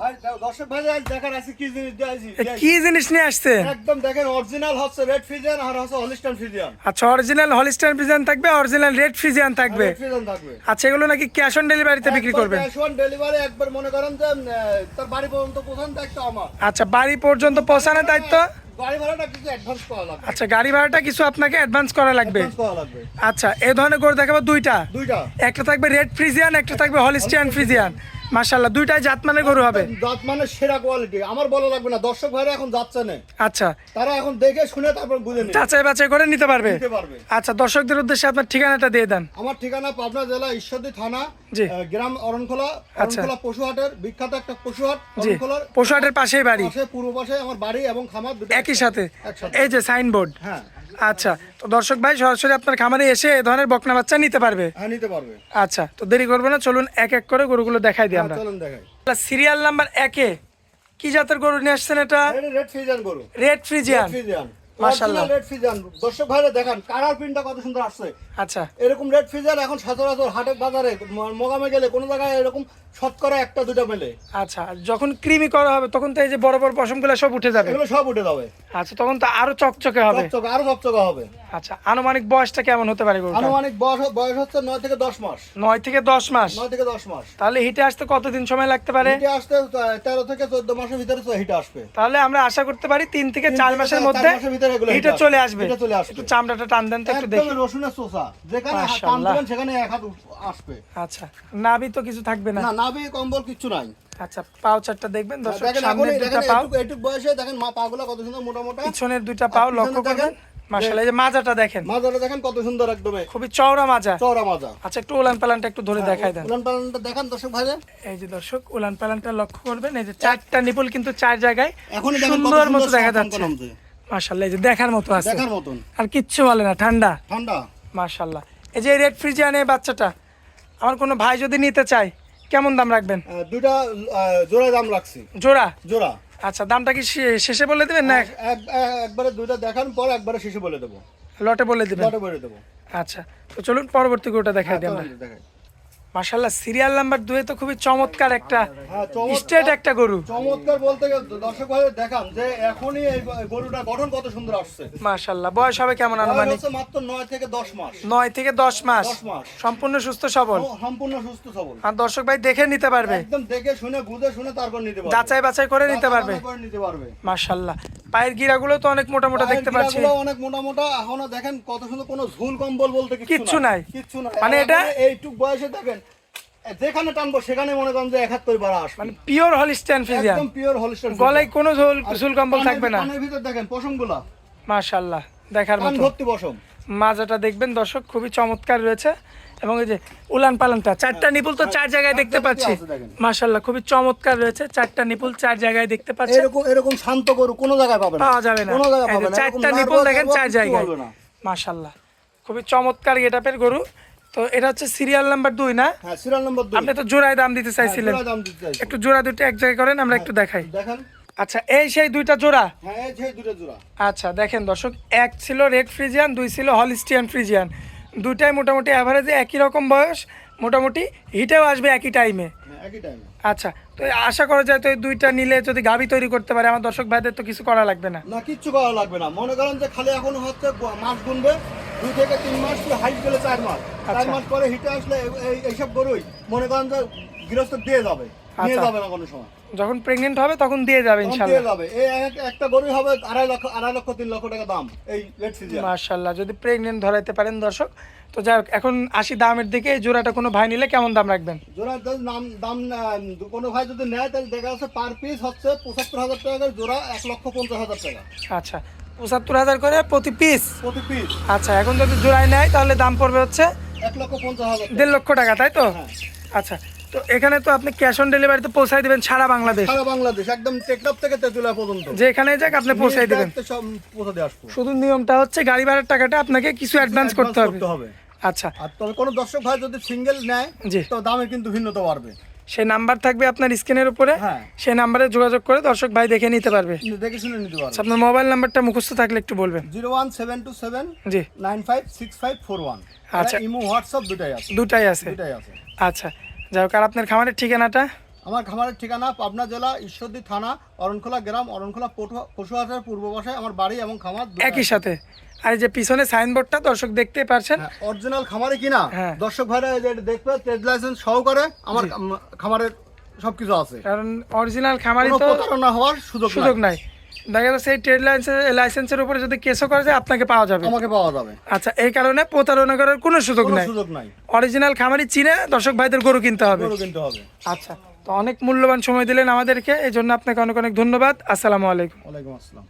ভাই দর্শক ভাই আজ দেখার আছে কি জিনিস দিয়েছি কি জিনিস নিয়ে আসছে? একদম দেখেন অরিজিনাল হচ্ছে রেড ফ্রিজিয়ান আর হচ্ছে হলিস্টাইন ফ্রিজিয়ান। আচ্ছা, অরিজিনাল হলিস্টাইন ফ্রিজিয়ান থাকবে, অরিজিনাল রেড ফ্রিজিয়ান থাকবে। রেড ফ্রিজিয়ান থাকবে। আচ্ছা, এগুলো নাকি ক্যাশ অন ডেলিভারিতে বিক্রি করবেন? ক্যাশ অন ডেলিভারি একবার মনে করেন যে তার বাড়ি পর্যন্ত পৌঁছানোর দায়িত্ব আমার। আচ্ছা, বাড়ি পর্যন্ত পৌঁছানোর দায়িত্ব। গাড়ি ভাড়াটা কিছু অ্যাডভান্স করা লাগবে। আচ্ছা, গাড়ি ভাড়াটা কিছু আপনাকে অ্যাডভান্স করা লাগবে। অ্যাডভান্স করা লাগবে। আচ্ছা, এই ধরনের গরু দেখাবো দুইটা। দুইটা। একটা থাকবে রেড ফ্রিজিয়ান, একটা থাকবে হলিস্টিয়ান ফ্রিজিয়ান। মাশাআল্লাহ, দুইটাই জাতমানের গরু হবে। জাত মানে সেরা কোয়ালিটি, আমার বলা লাগবে না। দর্শক ভাইরা এখন যাচ্ছে না, আচ্ছা, তারা এখন দেখে শুনে তারপর বুঝে নেবে, যাচাই বাছাই করে নিতে পারবে। নিতে পারবে। আচ্ছা, দর্শকদের উদ্দেশ্যে আপনার ঠিকানাটা দিয়ে দেন। আমার ঠিকানা পাবনা জেলা ঈশ্বরদী থানা, জি। গ্রাম অরণখোলা। আচ্ছা। অরণখোলা পশুহাটের বিখ্যাত একটা পশুহাট। জি, অরণখোলার পশুহাটের পাশেই বাড়ি, পাশে পূর্ব পাশে আমার বাড়ি এবং খামার দুটো একই সাথে। একসাথে। এই যে সাইনবোর্ড। হ্যাঁ আচ্ছা, তো দর্শক ভাই সরাসরি আপনার খামারে এসে এই ধরনের বকনা বাচ্চা নিতে পারবে। হ্যাঁ, নিতে পারবে। আচ্ছা, তো দেরি করবো না, চলুন এক এক করে গরুগুলো দেখাই দিই হ্যাঁ, আমরা। চলুন দেখাই। সিরিয়াল নাম্বার 1-এ কি জাতের গরু নিয়ে আসছেন এটা? রেড ফ্রিজিয়ান গরু। Red Friesian. ফ্রিজিয়ান মাশাআল্লাহ। Red Friesian. দর্শক ভাইরা দেখেন কালার প্রিন্টটা কত সুন্দর আসছে। আচ্ছা, এরকম রেড ফ্রিজিয়ান এখন সচরাচর হাটে বাজারে মোগামে গেলে কোনো জায়গায় এরকম শতকরা একটা দুটো মেলে। আচ্ছা, যখন কৃমি করা হবে তখন তো এই যে বড় বড় পশমগুলো সব উঠে যাবে। এগুলো সব উঠে যাবে। আচ্ছা, তখন তো আরো চকচকে হবে। চকচকে, আরো চকচকে হবে। আচ্ছা, আনুমানিক বয়সটা কেমন হতে পারে গরুটা? আনুমানিক বয়স হচ্ছে 9 থেকে 10 মাস। 9 থেকে 10 মাস। 9 থেকে 10 মাস। তাহলে হিটে আসতে কতদিন সময় লাগতে পারে? হিটে আসতে 13 থেকে 14 মাসের ভিতরে হিটে আসবে। তাহলে আমরা আশা করতে পারি 3 থেকে 4 মাসের মধ্যে 4 মাসের ভিতরে এগুলো হিটে চলে আসবে। হিটে চলে আসবে। একটু চামড়াটা টান দেন তো একটু একদম দেখি। রসুনের চোষা, যেখানে টান মাশাআল্লাহ। দিবেন সেখানে এক হাত আসবে। আচ্ছা, নাভি তো কিছু থাকবে না? না, নাভি কম্বল কিচ্ছু নাই। আচ্ছা, পাও চারটা দেখবেন দর্শক, দেখেন সামনের দুটো দেখেন পাও, এইটুক বয়সে দেখেন মা পাগুলো কত সুন্দর মোটা মোটা। পিছনের দুটো পাও আর লক্ষ্য পিছনে করবেন। দেখেন, মাশাআল্লাহ, এই যে মাজাটা দেখেন, মাজাটা দেখেন কত সুন্দর, একদম খুবই চওড়া মাজা। চওড়া মাজা। আচ্ছা, একটু উলান পালানটা একটু ধরে দেখাই দেন। উলান পালানটা দেখান দর্শক ভাইরা। এই যে দর্শক, উলান পালানটা লক্ষ্য করবেন, এই যে চারটা নিপুল কিন্তু চার জায়গায় এখনই দেখেন কত সুন্দর মতো সুন্দর দেখা সাপ যাচ্ছে। নামছে। মাশাআল্লাহ, এই যে দেখার মতো আছে, দেখার মতন। আর কিচ্ছু বলে না, ঠান্ডা। ঠান্ডা। মাশাআল্লাহ। এই যে রেড ফ্রিজিয়ান এই বাচ্চাটা আমার কোনো ভাই যদি নিতে চায় কেমন দাম রাখবেন? দুইটা জোড়া দাম রাখছি। জোড়া? জোড়া। আচ্ছা, দামটা কি শেষে বলে দিবেন না একবারে দুইটা দেখান পর একবারে শেষে বলে দেবো। লটে বলে দিবেন? লটে বলে দেবো। আচ্ছা, তো চলুন পরবর্তী গরুটা দেখাই দিই আমরা। দেখাই। মাশাআল্লাহ, সিরিয়াল নাম্বার 2 তো খুবই চমৎকার একটা হ্যাঁ, চমৎকার। স্ট্রেট একটা গরু। চমৎকার বলতে গেলে দর্শক ভাই দেখান যে এখনই এই গরুটা গঠন কত সুন্দর আসছে। মাশাআল্লাহ, বয়স হবে কেমন বয়স আনুমানিক? হচ্ছে মাত্র 9 থেকে 10 মাস। 9 থেকে 10 মাস। 10 মাস। সম্পূর্ণ সুস্থ সবল, সম্পূর্ণ সুস্থ সবল। আর দর্শক ভাই দেখে নিতে পারবে, একদম দেখে শুনে বুঝে শুনে তারপর নিতে পারবে। যাচাই বাছাই করে নিতে পারবে। যাচাই করে নিতে পারবে। মাশাআল্লাহ, পায়ের গিরাগুলো তো অনেক মোটা মোটা দেখতে পাচ্ছি। পায়ের গিরাগুলো অনেক মোটা মোটা। এখনো দেখেন কত সুন্দর, কোনো ঝুল কম্বল বলতে কিচ্ছু নাই। কিচ্ছু নাই। মানে এটা এইটুক বয়সে দেখেন যেখানে টানবো সেখানে মনে করেন যে 71 বার আসবে। মানে পিওর হলিস্টিয়ান ফ্রিজিয়ান, একদম পিওর হলিস্টাইন। গলায় কোনো ঝুল কম্বল থাকবে না। কানের ভিতর দেখেন পশমগুলা, মাশাআল্লাহ, দেখার কান মতো। ভর্তি পশম। মাজাটা দেখবেন দর্শক, খুবই চমৎকার রয়েছে। এবং এই যে উলান পালানটা, চারটা নিপুল তো 4 জায়গায় দেখতে পাচ্ছি। মাশাআল্লাহ, খুবই চমৎকার রয়েছে, চারটা নিপুল 4 জায়গায় দেখতে পাচ্ছি। এরকম শান্ত গরু কোনো জায়গায় পাবে না, পাওয়া যাবে না। কোনো জায়গায় পাবে না। চারটা নিপুল দেখেন 4 জায়গায়। মাশাআল্লাহ, খুবই চমৎকার গেটআপের গরু। তো এটা হচ্ছে সিরিয়াল নাম্বার 2 না? হ্যাঁ, সিরিয়াল নাম্বার 2। আপনি তো জোড়ায় দাম দিতে চাইছিলেন, দাম দিতে চাইছি। একটু জোড়া দুটো এক জায়গায় করেন, আমরা একটু দেখাই। দেখেন। আচ্ছা, এই সেই দুইটা জোড়া। হ্যাঁ, এই যে দুটো জোড়া। আচ্ছা, দেখেন দর্শক, এক ছিল রেড ফ্রিজিয়ান, 2 ছিল হলিস্টিয়ান ফ্রিজিয়ান। দুটাই মোটামুটি অ্যাভারেজে একই রকম বয়স, মোটামুটি হিটেও আসবে একই টাইমে। হ্যাঁ, একই টাইমে। আচ্ছা, তো আশা করা যায় তো এই দুইটা নিলে যদি গাভী তৈরি করতে পারে আমার দর্শক ভাইদের তো কিছু করা লাগবে না। না, কিচ্ছু করা লাগবে না। মনে করেন যে খালি এখন হচ্ছে মাস গুনবে 2 থেকে 3 মাস, হাইট গেলে 4 মাস। 4 মাস পরে হিটে আসলে এইসব গরুই মনে করেন যে গৃহস্থ দিয়ে যাবে, নিয়ে যাবে না কোনো সময়। যখন প্রেগনেন্ট হবে তখন দিয়ে যাবে দিয়ে ইনশাআল্লাহ। যাবে। এই একটা গরুই হবে 2.5 লক্ষ 3 লক্ষ টাকা দাম এই রেড ফ্রিজিয়ান। মাশাআল্লাহ, যদি প্রেগনেন্ট ধরাইতে পারেন দর্শক। তো যাই হোক, এখন আসি দামের দিকে। এই জোড়াটা কোনো ভাই নিলে কেমন দাম রাখবেন? জোড়ার দাম কোনো ভাই যদি নেয় তাহলে দেখা যাচ্ছে পার পিস হচ্ছে 75,000 টাকা জোড়া, 1,50,000 টাকা। আচ্ছা, 75,000 করে প্রতি পিস। প্রতি পিস। আচ্ছা, এখন যদি জোড়ায় নেয় তাহলে দাম পড়বে হচ্ছে 1,50,000 1.5 লক্ষ টাকা, তাই তো? হ্যাঁ। আচ্ছা, তো এখানে তো আপনি ক্যাশ অন ডেলিভারিতে পৌঁছাই দিবেন সারা বাংলাদেশ, সারা বাংলাদেশ, একদম টেকনাফ থেকে তেঁতুলিয়া পর্যন্ত যেখানে যাক আপনি পৌঁছাই দিবেন। সব পৌঁছে দিয়ে আসবো। শুধু নিয়মটা হচ্ছে গাড়ি ভাড়ার টাকাটা আপনাকে কিছু অ্যাডভান্স করতে হবে। আচ্ছা, আর তবে কোনো দর্শক ভাই যদি সিঙ্গেল নেয় জি, তো দামে কিন্তু ভিন্নতা বাড়বে। সেই নাম্বার থাকবে আপনার স্ক্রিনের উপরে, হ্যাঁ। সেই নাম্বারে যোগাযোগ করে দর্শক ভাই দেখে নিতে পারবে। দেখে শুনে নিতে পারবে। আচ্ছা, আপনার মোবাইল নাম্বারটা মুখস্থ থাকলে একটু বলবেন। 01727 জি, 956541। আচ্ছা, ইমো হোয়াটসঅ্যাপ দুটাই আছে। দুটাই আছে। দুটাই আছে। আচ্ছা, যাই হোক, আর আপনার খামারের ঠিকানাটা? আমার খামারের ঠিকানা পাবনা জেলা ঈশ্বরদী থানা অরণখোলা গ্রাম অরণখোলা পশুহাটের পূর্ব পাশে আমার বাড়ি এবং খামার দুটো একই সাথে। আর এই যে পিছনে সাইনবোর্ডটা দর্শক দেখতেই পারছেন, অরিজিনাল খামারে কিনা হ্যাঁ। দর্শক ভাইরা এই যে এটা দেখবে ট্রেড লাইসেন্স সহকারে আমার খামারের সবকিছু আছে, কারণ অরিজিনাল খামারি কোনো তো প্রতারণা হওয়ার সুযোগ নাই। নাই। দেখা যাচ্ছে এই ট্রেড লাইসেন্সের উপরে যদি কেসও করা যায় আপনাকে পাওয়া যাবে, আমাকে পাওয়া যাবে। আচ্ছা, এই কারণে প্রতারণা করার কোনো সুযোগ কোনো নাই। সুযোগ নাই, অরিজিনাল খামারি চিনে দর্শক ভাইদের গরু কিনতে হবে। গরু কিনতে হবে। আচ্ছা, তো অনেক মূল্যবান সময় দিলেন আমাদেরকে, এই জন্য আপনাকে অনেক অনেক ধন্যবাদ। আসসালামু আলাইকুম। ওয়ালাইকুম আসসালাম।